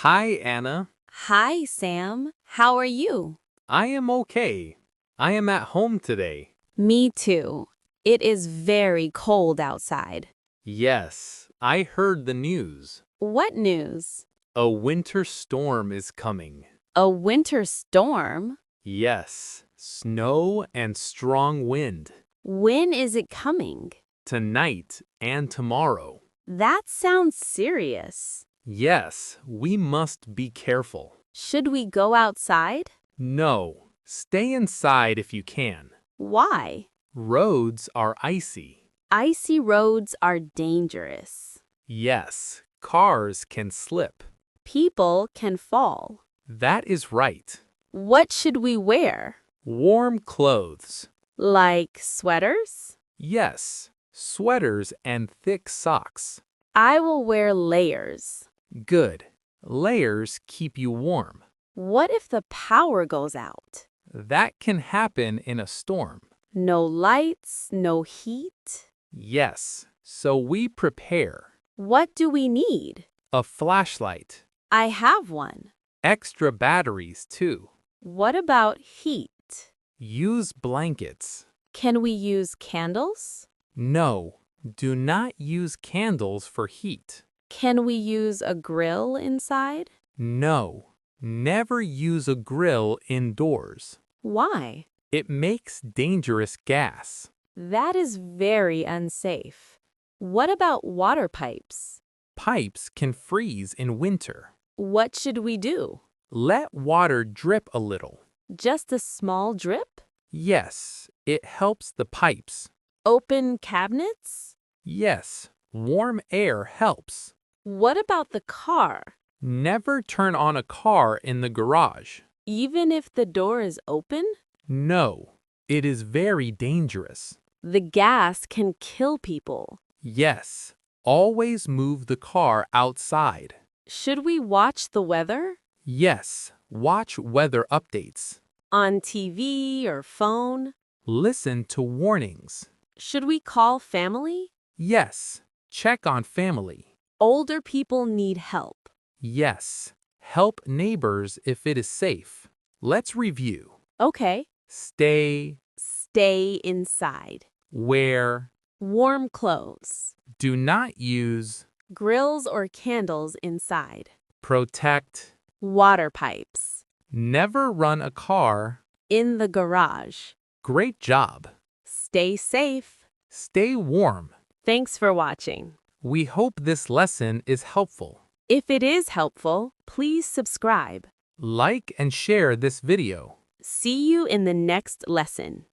Hi, Anna. Hi, Sam. How are you? I am okay. I am at home today. Me too. It is very cold outside. Yes, I heard the news. What news? A winter storm is coming. A winter storm? Yes, snow and strong wind. When is it coming? Tonight and tomorrow. That sounds serious. Yes, we must be careful. Should we go outside? No, stay inside if you can. Why? Roads are icy. Icy roads are dangerous. Yes, cars can slip. People can fall. That is right. What should we wear? Warm clothes. Like sweaters? Yes, sweaters and thick socks. I will wear layers. Good. Layers keep you warm. What if the power goes out? That can happen in a storm. No lights, no heat. Yes, so we prepare. What do we need? A flashlight. I have one. Extra batteries too. What about heat? Use blankets. Can we use candles? No, do not use candles for heat. Can we use a grill inside? No, never use a grill indoors. Why? It makes dangerous gas. That is very unsafe. What about water pipes? Pipes can freeze in winter. What should we do? Let water drip a little. Just a small drip? Yes, it helps the pipes. Open cabinets? Yes, warm air helps. What about the car? Never turn on a car in the garage. Even if the door is open? No, it is very dangerous. The gas can kill people. Yes, always move the car outside. Should we watch the weather? Yes, watch weather updates. On TV or phone? Listen to warnings. Should we call family? Yes, check on family. Older people need help. Yes, help neighbors if it is safe. Let's review. Okay. Stay, Stay inside. wear, Warm clothes. do not use, Grills or candles inside. protect, Water pipes. never run a car. In the garage. Great job. Stay safe. Stay warm. Thanks for watching. We hope this lesson is helpful. If it is helpful, please subscribe. Like and share this video. See you in the next lesson.